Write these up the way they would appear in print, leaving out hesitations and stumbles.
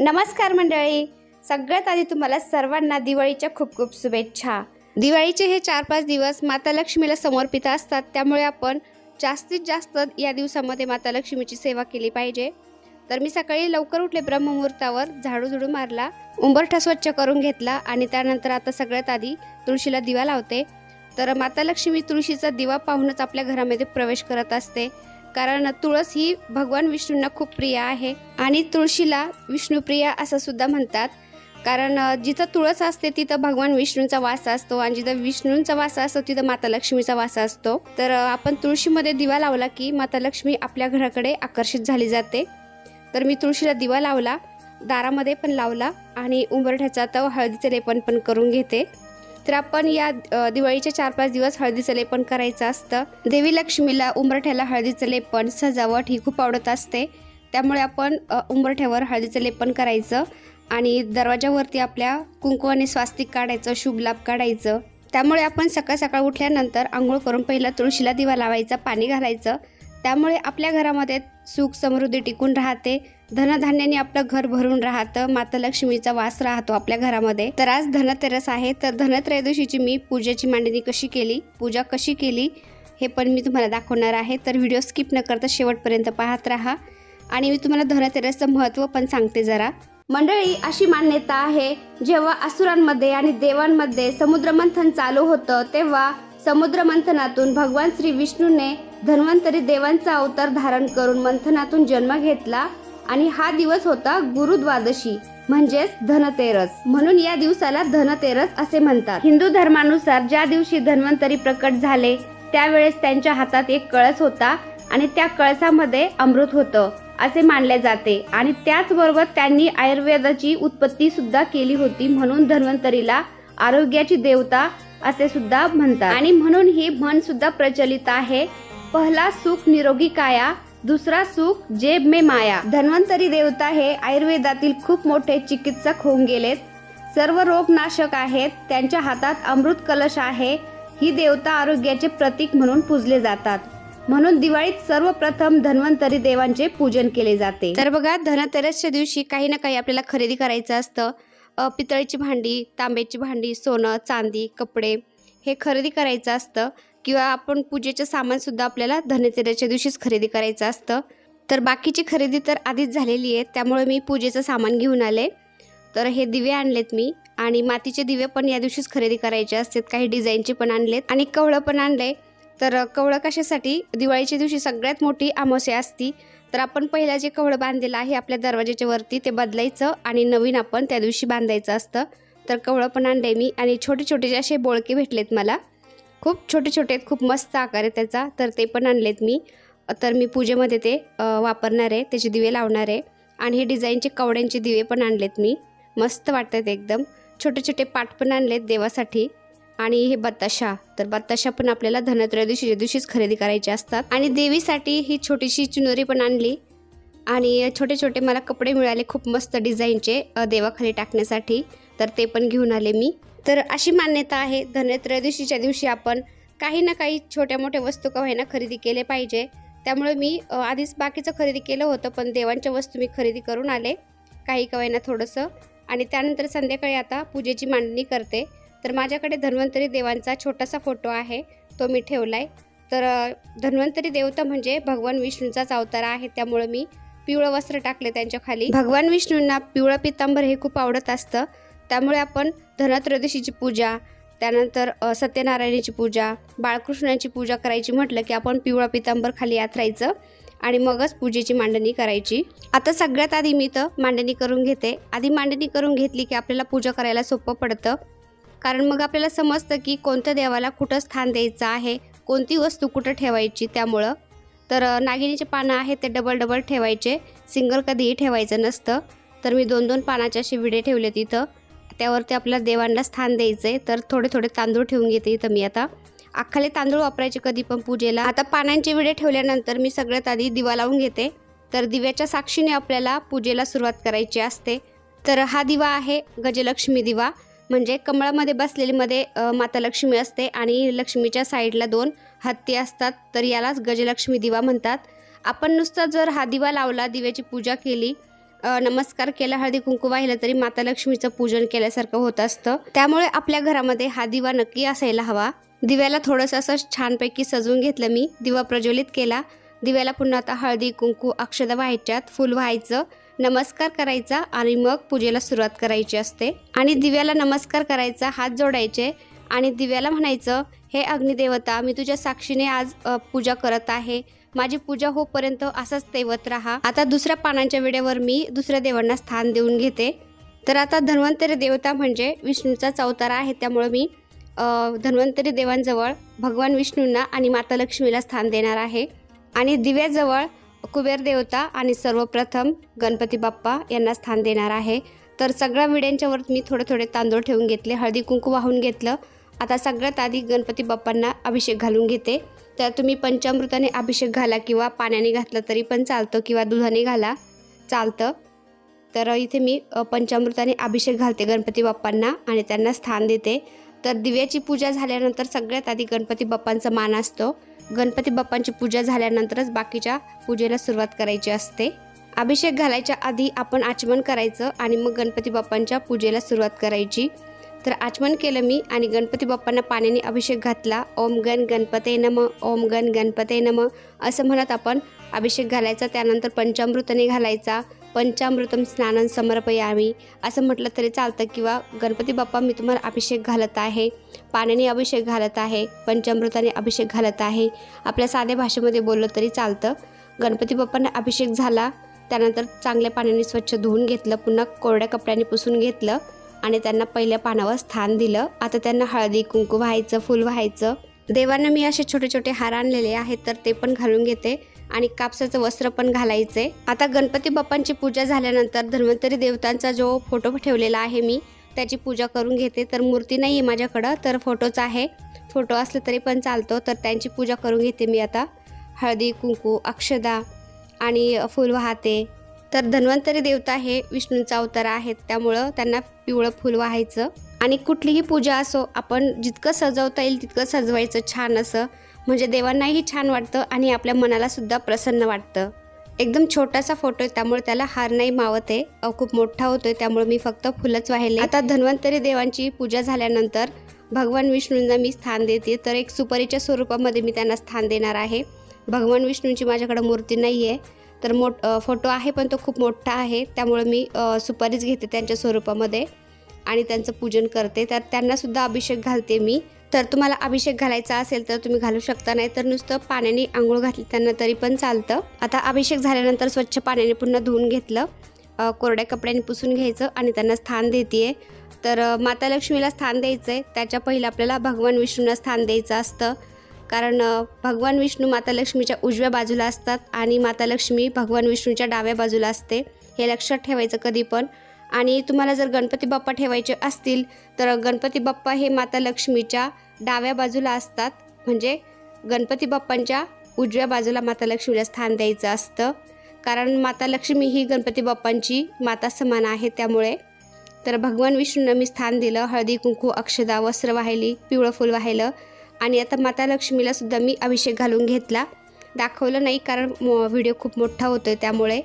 नमस्कार मंडळी, सगळ्यात आधी तुम्हाला सर्वांना दिवाळीच्या खूप खूप शुभेच्छा। दिवाळीचे हे 4-5 दिवस माता लक्ष्मीला समर्पित असतात, त्यामुळे आपण जास्तीत जास्त या दिवसामध्ये माता लक्ष्मीची सेवा केली पाहिजे। तर मी सकाळी लवकर उठले, ब्रह्ममुहूर्तावर झाडू मारला, उंबरठा स्वच्छ करून घेतला आणि त्यानंतर आता सगळ्यात आधी तुळशीला दिवा लावते। तर माता लक्ष्मी तुळशीचा दिवा पाहूनच आपल्या घरामध्ये प्रवेश करत असते, कारण तुळस ही भगवान विष्णूंना खूप प्रिय आहे आणि तुळशीला विष्णुप्रिया असं सुद्धा म्हणतात। कारण जिथं तुळस असते तिथं भगवान विष्णूंचा वास असतो आणि जिथं विष्णूंचा वास असतो तिथं माता लक्ष्मीचा वास असतो। तर आपण तुळशीमध्ये दिवा लावला की माता लक्ष्मी आपल्या घराकडे आकर्षित झाली जाते। तर मी तुळशीला दिवा लावला, दारामध्ये पण लावला आणि उंबरठ्याचा तर हळदीचे लेपन पण करून घेते। तर आपण या दिवाळीचे 4-5 दिवस हळदीचं लेपन करायचं असतं। देवी लक्ष्मीला उंबरठ्याला हळदीचं लेपन, सजावट ही खूप आवडत असते, त्यामुळे आपण उंबरठ्यावर हळदीचं लेपन करायचं आणि दरवाजावरती आपल्या कुंकवाने स्वास्तिक काढायचं, शुभ लाभ काढायचं। त्यामुळे आपण सकाळ सकाळ उठल्यानंतर आंघोळ करून पहिला तुळशीला दिवा लावायचा, पाणी घालायचं, त्यामुळे आपल्या घरामध्ये सुख समृद्धी टिकून राहते, धनधान्याने आपलं घर भरून राहतं, माता लक्ष्मीचा वास राहतो आपल्या घरामध्ये। तर आज धनतेरस आहे, तर धनत्रयोदशीची मी पूजेची मांडणी कशी केली, पूजा कशी केली हे पण मी तुम्हाला दाखवणार आहे। तर व्हिडिओ स्किप न करता शेवटपर्यंत पाहत राहा आणि मी तुम्हाला धनतेरसचं महत्त्व पण सांगते जरा। मंडळी, अशी मान्यता आहे, जेव्हा असुरांमध्ये आणि देवांमध्ये समुद्रमंथन चालू होतं तेव्हा समुद्रमंथनातून भगवान श्री विष्णूने धन्वंतरी देवांचा अवतार धारण करून मंथनातून जन्म घेतला आणि हा दिवस होता गुरुद्वादशी म्हणजेच धनतेरस, म्हणून या दिवसाला धनतेरस असे म्हणतात। हिंदू धर्मानुसार ज्या दिवशी धन्वंतरी प्रकट झाले त्यावेळेस त्यांच्या हातात एक कळस होता आणि त्या कळसामध्ये अमृत होतं असे मानले जाते आणि त्याचबरोबर त्यांनी आयुर्वेदाची उत्पत्ती सुद्धा केली होती, म्हणून धन्वंतरीला आरोग्याची देवता असे सुद्धा म्हणतात आणि म्हणून ही म्हण सुद्धा प्रचलित आहे, पहिला सुख निरोगी काया, दुसरा सुख जेब में माया। धन्वंतरी देवता हे आयुर्वेदातील खूप मोठे चिकित्सक होऊन गेलेत, सर्व रोग नाशक आहेत, त्यांच्या हातात अमृत कलश आहे, ही देवता आरोग्याचे प्रतीक म्हणून पूजले जातात, म्हणून दिवाळीत सर्वप्रथम धन्वंतरी देवांचे पूजन केले जाते। तर बघा, धनतेरसच्या दिवशी काही ना काही आपल्याला खरेदी करायचं असतं, पितळेची भांडी, तांब्याची भांडी, सोनं चांदी, कपडे हे खरेदी करायचं असतं, किंवा आपण पूजेचं सामान सुद्धा आपल्याला धनतेरसच्या दिवशीच खरेदी करायचं असतं। तर बाकीची खरेदी तर आधीच झालेली आहे, त्यामुळे मी पूजेचं सामान घेऊन आले। तर हे दिवे आणलेत मी आणि मातीचे दिवे पण या दिवशीच खरेदी करायचे असतात, काही डिझाईनचे पण आणलेत आणि कवळं पण आणले। तर कवळं कशासाठी, दिवाळीच्या दिवशी सगळ्यात मोठी अमावस्या असती, तर आपण पहिला जे कवळं बांधलेलं आहे आपल्या दरवाजाच्या वरती ते बदलायचं आणि नवीन आपण त्या दिवशी बांधायचं असतं। तर कवळं पण आणले मी आणि छोटे छोटे असे बोळके भेटलेत मला, खूप छोटे छोटे, खूप मस्त आकार आहे त्याचा, तर ते पण आणलेत मी। तर मी पूजेमध्ये ते वापरणार आहे, त्याचे दिवे लावणार आहे आणि हे डिझाईनचे कवड्यांचे दिवे पण आणलेत मी, मस्त वाटतात एकदम। छोटे छोटे पाट पण आणलेत देवासाठी आणि हे बताशा, तर बताशा पण आपल्याला धनत्रयोदशीच्या दिवशीच खरेदी करायचे असतात आणि देवीसाठी ही छोटीशी चुनरी पण आणली आणि छोटे छोटे मला कपडे मिळाले खूप मस्त डिझाईनचे देवाखाली टाकण्यासाठी, तर ते पण घेऊन आले मी। तर अशी मान्यता आहे, धनत्रयोदशीच्या दिवशी आपण काही ना काही छोट्या मोठ्या वस्तू का होईना खरेदी केले पाहिजे, त्यामुळे मी आधीच बाकीचं खरेदी केलं होतं, पण देवांच्या वस्तू मी खरेदी करून आले काही का होईना थोडंसं। आणि त्यानंतर संध्याकाळी आता पूजेची मांडणी करते। तर माझ्याकडे धन्वंतरी देवांचा छोटासा फोटो आहे, तो मी ठेवलाय। तर धन्वंतरी देवता म्हणजे भगवान विष्णूंचाच अवतार आहे, त्यामुळे मी पिवळं वस्त्र टाकले त्यांच्या खाली। भगवान विष्णूंना पिवळं पितांबर हे खूप आवडत असतं, त्यामुळे आपण धनत्रयोदशीची पूजा, त्यानंतर सत्यनारायणाची पूजा, बाळकृष्णाची पूजा करायची म्हटलं की आपण पिवळा पितांबर खाली यात्रायचं आणि मगच पूजेची मांडणी करायची। आता सगळ्यात आधी मी तर मांडणी करून घेते, आधी मांडणी करून घेतली की आपल्याला पूजा करायला सोपं पडतं, कारण मग आपल्याला समजतं की कोणत्या देवाला कुठं स्थान द्यायचं आहे, कोणती वस्तू कुठं ठेवायची। त्यामुळं तर नागिनीचे पानं आहेत ते डबल ठेवायचे, सिंगल कधीही ठेवायचं नसतं। तर मी 2-2 पानाचे असे विडे ठेवले तिथं, त्यावरती आपल्याला देवांना स्थान द्यायचंय। तर थोडे थोडे तांदूळ ठेवून घेते इथं मी, आता अख्खाले तांदूळ वापरायचे कधी पण पूजेला। आता पानांचे विडे ठेवल्यानंतर मी सगळ्यात आधी दिवा लावून घेते, तर दिव्याच्या साक्षीने आपल्याला पूजेला सुरुवात करायची असते। तर हा दिवा आहे गजलक्ष्मी दिवा, म्हणजे कमळामध्ये बसलेली मध्ये माता लक्ष्मी असते आणि लक्ष्मीच्या साईडला 2 हत्ती असतात, तर यालाच गजलक्ष्मी दिवा म्हणतात। आपण नुसता जर हा दिवा लावला, दिव्याची पूजा केली नमस्कार केला, हळदी कुंकू वाहिलं तरी माता लक्ष्मीचं पूजन केल्यासारखं होत असतं. त्यामुळे आपल्या घरामध्ये हा दिवा नक्की असायला हवा. दिव्याला थोडंसं असं छानपैकी सजवून घेतलं मी, दिवा प्रज्वलित केला. दिव्याला पुन्हा आता हळदी कुंकू अक्षता व्हायच्यात, फूल व्हायचं, नमस्कार करायचा आणि मग पूजेला सुरुवात करायची असते. आणि दिव्याला नमस्कार करायचा, हात जोडायचे आणि दिव्याला म्हणायचं, हे अग्निदेवता, मी तुझ्या साक्षीने आज पूजा करत आहे. माझी पूजा होईपर्यंत असाच तेवत राहा. आता दुसऱ्या पानांच्या वेळेवर मी दुसऱ्या देवांना स्थान देऊन घेते. तर आता धन्वंतरी देवता म्हणजे विष्णूचाच अवतार आहे, त्यामुळे मी धन्वंतरी देवांजवळ भगवान विष्णूंना आणि माता लक्ष्मीला स्थान देणार आहे. आणि दिव्याजवळ कुबेर देवता आणि सर्वप्रथम गणपती बाप्पा यांना स्थान देणार आहे. तर सगळ्या विड्यांच्यावर मी थोडे थोडे तांदूळ ठेवून घेतले, हळदी कुंकू वाहून घेतलं. आता सगळ्यात आधी गणपती बाप्पांना अभिषेक घालून घेते. तर तुम्ही पंचामृताने अभिषेक घाला किंवा पाण्याने घातलं तरी पण चालतं किंवा दुधाने घाला चालतं. तर इथे मी पंचामृताने अभिषेक घालते गणपती बाप्पांना आणि त्यांना स्थान देते. तर दिव्याची पूजा झाल्यानंतर सगळ्यात आधी गणपती बाप्पांचा मान असतो. गणपती बाप्पांची पूजा झाल्यानंतरच बाकीच्या पूजेला सुरुवात करायची असते. अभिषेक घालायच्या आधी आपण आचमन करायचं आणि मग गणपती बाप्पांच्या पूजेला सुरुवात करायची. तर आचमन केलं मी आणि गणपती बाप्पांना पाण्याने अभिषेक घातला. ओम गण गणपते नमः, ओम गण गणपते नमः असं म्हणत आपण अभिषेक घालायचा. त्यानंतर पंचामृताने घालायचा. पंचामृतम स्नानं समर्पयामी असं म्हटलं तरी चालतं किंवा गणपती बाप्पा, मी तुम्हाला अभिषेक घालत आहे, पाण्याने अभिषेक घालत आहे, पंचामृताने अभिषेक घालत आहे, आपल्या साध्या भाषेमध्ये बोललं तरी चालतं. गणपती बाप्पांना अभिषेक झाला, त्यानंतर चांगल्या पाण्याने स्वच्छ धुवून घेतलं, पुन्हा कोरड्या कपड्याने पुसून घेतलं आणि त्यांना पहिल्या पानावर स्थान दिलं. आता त्यांना हळदी कुंकू व्हायचं, फूल व्हायचं. देवांना मी असे छोटे छोटे हार आणलेले आहेत, तर ते पण घालून घेते आणि कापसाचं वस्त्र पण घालायचे. आता गणपती बाप्पांची पूजा झाल्यानंतर धन्वंतरी देवतांचा जो फोटो ठेवलेला आहे मी त्याची पूजा करून घेते. तर मूर्ती नाही आहे माझ्याकडं, तर फोटोच आहे. फोटो असलं तरी पण चालतो. तर त्यांची पूजा करून घेते मी आता. हळदी कुंकू अक्षदा आणि फूल वाहते. तर धन्वंतरी देवता हे विष्णूंचा अवतार आहेत, त्यामुळं त्यांना पिवळं फूल वाहायचं. आणि कुठलीही पूजा असो, आपण जितकं सजवता येईल तितकं सजवायचं छान असं, म्हणजे देवांनाही छान वाटतं आणि आपल्या मनाला सुद्धा प्रसन्न वाटतं. एकदम छोटासा फोटो आहे, त्यामुळे त्याला हार नाही मावत आहे, खूप मोठा होतोय, त्यामुळे मी फक्त फुलंच वाहिले. आता धन्वंतरी देवांची पूजा झाल्यानंतर भगवान विष्णूंना मी स्थान देते. तर एक सुपारीच्या स्वरूपामध्ये मी त्यांना स्थान देणार आहे. भगवान विष्णूंची माझ्याकडे मूर्ती नाही आहे, तर फोटो आहे पण तो खूप मोठा आहे, त्यामुळे मी सुपारीच घेते त्यांच्या स्वरूपामध्ये आणि त्यांचं पूजन करते. तर त्यांनासुद्धा अभिषेक घालते मी. तर तुम्हाला अभिषेक घालायचा असेल तर तुम्ही घालू शकता, नाही तर नुसतं पाण्याने आंघोळ घातली त्यांना तरी पण चालतं. आता अभिषेक झाल्यानंतर स्वच्छ पाण्याने पुन्हा धुवून घेतलं, कोरड्या कपड्याने पुसून घ्यायचं आणि त्यांना स्थान देते. तर माता लक्ष्मीला स्थान द्यायचं आहे, त्याच्या पहिलं आपल्याला भगवान विष्णूंना स्थान द्यायचं असतं. कारण भगवान विष्णू माता लक्ष्मीच्या उजव्या बाजूला असतात आणि माता लक्ष्मी भगवान विष्णूच्या डाव्या बाजूला असते, हे लक्षात ठेवायचं कधी पण. आणि तुम्हाला जर गणपती बाप्पा ठेवायचे असतील तर गणपती बाप्पा हे माता लक्ष्मीच्या डाव्या बाजूला असतात, म्हणजे गणपती बाप्पांच्या उजव्या बाजूला माता लक्ष्मीला स्थान द्यायचं असतं. कारण माता लक्ष्मी ही गणपती बाप्पांची माता समान आहे, त्यामुळे. तर भगवान विष्णूंना मी स्थान दिलं. हळदी कुंकू अक्षदा वस्त्र वाहिली, पिवळं फूल वाहिलं आणि आता माता लक्ष्मीला सुद्धा मी अभिषेक घालून घेतला. दाखवलं नाही कारण व्हिडिओ खूप मोठा होतोय, त्यामुळे.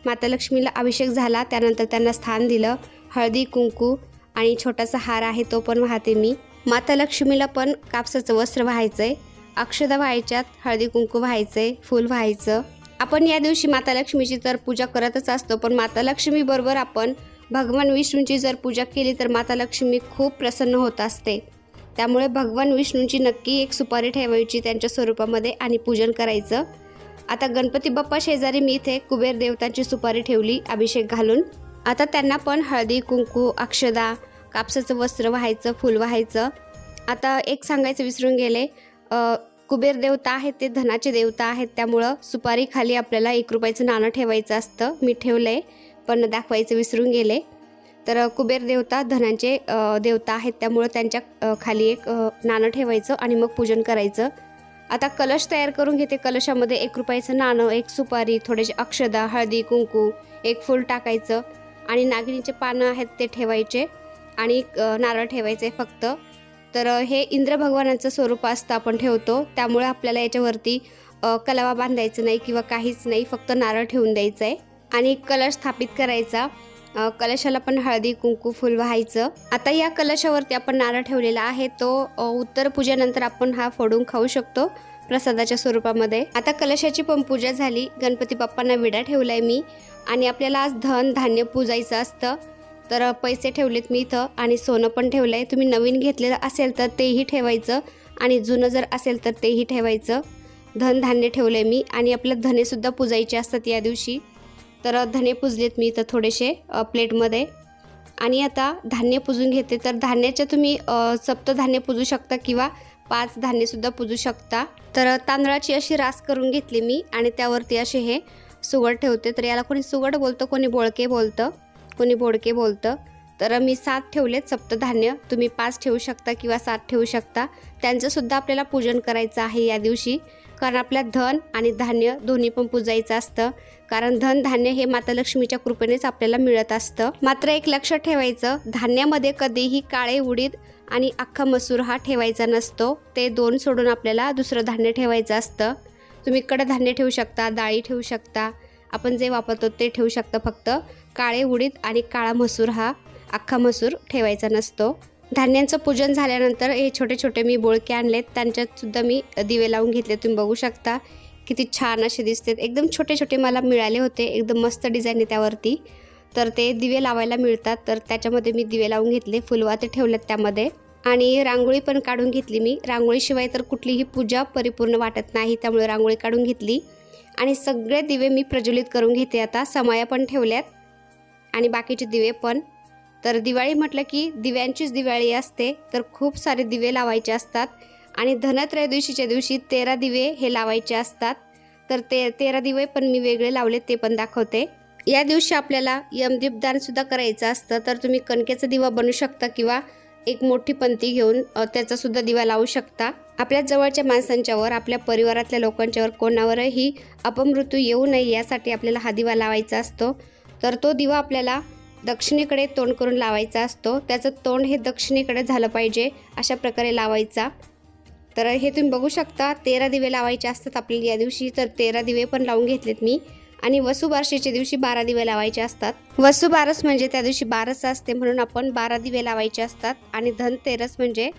माता लक्ष्मीला अभिषेक झाला, त्यानंतर त्यांना स्थान दिलं. हळदी कुंकू आणि छोटासा हार आहे तो पण वाहते मी. माता लक्ष्मीला पण कापसाचं वस्त्र व्हायचंय, अक्षदा व्हायच्यात, हळदी कुंकू व्हायचंय, फूल व्हायचं. आपण या दिवशी माता लक्ष्मीची तर पूजा करतच असतो, पण माता लक्ष्मी बरोबर आपण भगवान विष्णूंची जर पूजा केली तर माता लक्ष्मी खूप प्रसन्न होत असते. त्यामुळे भगवान विष्णूंची नक्की एक सुपारी ठेवायची त्यांच्या स्वरूपामध्ये आणि पूजन करायचं. आता गणपती बाप्पा शेजारी मी इथे कुबेर देवतांची सुपारी ठेवली अभिषेक घालून. आता त्यांना पण हळदी कुंकू अक्षदा कापसाचं वस्त्र व्हायचं, फूल व्हायचं. आता एक सांगायचं विसरून गेले, कुबेर देवता आहेत ते धनाचे देवता आहेत, त्यामुळं सुपारी खाली आपल्याला 1 रुपयाचं नाणं ठेवायचं असतं. मी ठेवलंय पण दाखवायचं विसरून गेले. तर कुबेर देवता धनाचे देवता आहेत, त्यामुळं त्यांच्या खाली एक नाणं ठेवायचं आणि मग पूजन करायचं. आता कलश तयार करून घेते. कलशामध्ये 1 रुपयाचं नाणं, 1 सुपारी, थोडेसे अक्षदा, हळदी कुंकू, 1 फूल टाकायचं आणि नागिनीचे पानं आहेत ते ठेवायचे आणि नारळ ठेवायचे फक्त. तर हे इंद्र भगवानाचं स्वरूप असतं, आपण ठेवतो, त्यामुळे आपल्याला याच्यावरती कलावा बांधायचं नाही किंवा काहीच नाही, फक्त नारळ ठेवून द्यायचं आहे. आणि कलश स्थापित करायचा। कलशाला पण हळदी कुंकू फूल वाहायचं। आता या कलशावरती आपण नारळ ठेवलेला आहे, तो उत्तर पूजेनंतर आपण हा फोडून खाऊ शकतो प्रसादाच्या स्वरूपामध्ये। आता कलशाची पण पूजा झाली, गणपती बाप्पांना विडा ठेवलाय मी आणि आपल्याला आज धन धान्य पूजायचं असतं। तर पैसे ठेवलेत मी इथं आणि सोनं पण ठेवलंय। तुम्ही नवीन घेतलेलं असेल तर तेही ठेवायचं आणि जुनं जर असेल तर तेही ठेवायचं। धन धान्य ठेवलंय मी आणि आपल्याला धने सुद्धा पूजायचे असतात या दिवशी। तर धने पूजलेत मी इथं थोडेसे प्लेटमध्ये आणि आता धान्य पूजून घेते। तर धान्याच्या तुम्ही सप्तधान्य पूजू शकता किंवा 5 धान्य सुद्धा पूजू शकता। तर तांदळाची अशी रास करून घेतली मी आणि त्यावरती असे हे सुगड ठेवते। तर याला कोणी सुगड बोलतं, कोणी बोळके बोलतं, कोणी बोडके बोलतं। तर मी 7 ठेवलेत सप्तधान्य, तुम्ही 5 ठेवू शकता किंवा 7 ठेवू शकता। त्यांचं सुद्धा आपल्याला पूजन करायचं आहे या दिवशी, कारण आपल्या धन आणि धान्य दोन्ही पण पूजायचं असतं। कारण धन धान्य हे माता लक्ष्मीच्या कृपेनेच आपल्याला मिळत असतं। मात्र एक लक्षात ठेवायचं, धान्यामध्ये कधीही काळे उडीद आणि अख्खा मसूर हा ठेवायचा नसतो। ते 2 सोडून आपल्याला दुसरं धान्य ठेवायचं असतं। तुम्ही कडधान्य ठेवू शकता, डाळी ठेवू शकता, आपण जे वापरतो ते ठेवू शकता। फक्त काळे उडीद आणि काळा मसूर हा अख्खा मसूर ठेवायचा नसतो। धान्यांचं पूजन झाल्यानंतर हे छोटे छोटे मी बोळके आणलेत, त्यांच्यात सुद्धा मी दिवे लावून घेतले। तुम्ही बघू शकता किती छान असे दिसतात, एकदम छोटे छोटे मला मिळाले होते, एकदम मस्त डिझाईन आहे त्यावरती। तर ते दिवे लावायला मिळतात, तर त्याच्यामध्ये मी दिवे लावून घेतले, फुलवाते ठेवलेत त्यामध्ये आणि रांगोळी पण काढून घेतली मी। रांगोळीशिवाय तर कुठलीही पूजा परिपूर्ण वाटत नाही, त्यामुळे रांगोळी काढून घेतली आणि सगळे दिवे मी प्रज्वलित करून घेते। आता समाया पण ठेवल्यात आणि बाकीचे दिवे पण। तर दिवाळी म्हटलं की दिव्यांचीच दिवाळी असते, तर खूप सारे दिवे लावायचे असतात आणि धनत्रयोदशीच्या दिवशी 13 दिवे हे लावायचे असतात। तर 13 दिवे पण मी वेगळे लावले, ते पण दाखवते। या दिवशी आपल्याला यमदीपदान सुद्धा करायचं असतं, तर तुम्ही कणकेचा दिवा बनवू शकता किंवा एक मोठी पंती घेऊन त्याचा सुद्धा दिवा लावू शकता। आपल्या जवळच्या माणसांच्यावर, आपल्या परिवारातल्या लोकांच्यावर कोणावरही अपमृत्यू येऊ नये यासाठी आपल्याला हा दिवा लावायचा असतो। तर तो दिवा आपल्याला दक्षिणेकडे तोंड करून लावायचा असतो, त्याचं तोंड हे दक्षिणेकडे झालं पाहिजे, अशा प्रकारे लावायचा। तर हे तुम्ही बघू शकता 13 दिवे लावायचे असतात आपल्याला या दिवशी। तर 13 दिवे पण लावून घेतलेत मी आणि वसुबारसेच्या दिवशी 12 दिवे लावायचे असतात। वसुबारस म्हणजे त्या दिवशी बारस असते, म्हणून आपण 12 दिवे लावायचे असतात आणि धनतेरस म्हणजे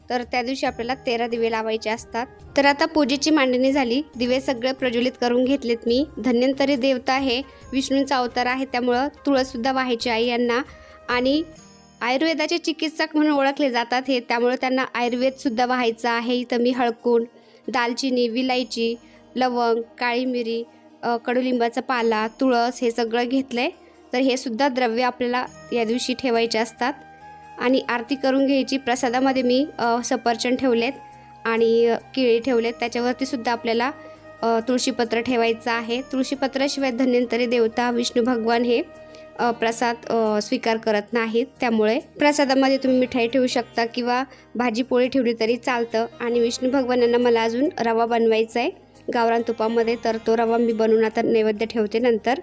तर त्या दिवशी आपल्याला 13 दिवे लावायचे असतात। तर आता पूजेची मांडणी झाली, दिवे सगळे प्रज्वलित करून घेतलेत मी। धन्वंतरी देवता हे विष्णूंचा अवतार आहे, त्यामुळं तुळस सुद्धा वाहायची आहे यांना आणि आयुर्वेदाचे चिकित्सक म्हणून ओळखले जातात हे, त्यामुळे त्यांना आयुर्वेद सुद्धा वाहायचा आहे। इथं मी हळकुंड, दालचिनी, विलायची, लवंग, काळी मिरी, कडुलिंबाचा पाला, तुळस हे सगळं घेतलंय। तर हे सुद्धा द्रव्य आपल्याला या दिवशी ठेवायचे असतात आणि आरती करून घ्यायची। प्रसादामध्ये मी सफरचंद ठेवलेत आणि केळी ठेवलेत, त्याच्यावरती सुद्धा आपल्याला तुळशीपत्र ठेवायचं आहे। तुळशीपत्राशिवाय धन्वंतरी देवता विष्णू भगवान हे प्रसाद स्वीकार करत नाहीत, त्यामुळे प्रसादामध्ये तुम्ही मिठाई ठेवू शकता किंवा भाजी पोळी ठेवली तरी चालतं। आणि विष्णू भगवानांना मला अजून रवा बनवायचा आहे गावरान तुपामध्ये, तर तो रवा मी बनवून आता नैवेद्य ठेवते नंतर।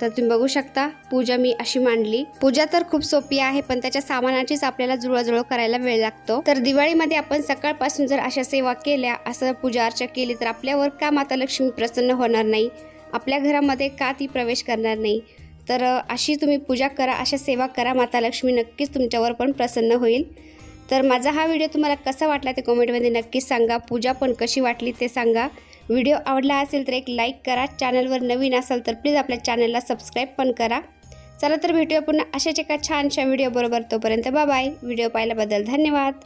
तर तुम्ही बघू शकता पूजा मी अशी मांडली। पूजा तर खूप सोपी आहे, पण त्याच्या सामानाचीच आपल्याला जुळवाजुळव करायला वेळ लागतो। तर दिवाळीमध्ये आपण सकाळपासून जर अशा सेवा केल्या, असं पूजा अर्चा केली, तर आपल्यावर का माता लक्ष्मी प्रसन्न होणार नाही, आपल्या घरामध्ये का ती प्रवेश करणार नाही। तर अशी तुम्ही पूजा करा, अशा सेवा करा, माता लक्ष्मी नक्कीच तुमच्यावर पण प्रसन्न होईल। तर माझा हा व्हिडिओ तुम्हाला कसा वाटला ते कमेंटमध्ये नक्कीच सांगा। पूजा पण कशी वाटली ते सांगा। व्हिडिओ आवडला असेल तर एक लाईक करा, चॅनलवर नवीन असाल तर प्लीज आपल्या चॅनलला सबस्क्राईब पण करा। चला तर भेटूया पुन्हा अशाच एका छानशा व्हिडिओ बरोबर, तोपर्यंत बाय बाय। व्हिडिओ पाहिल्याबद्दल धन्यवाद।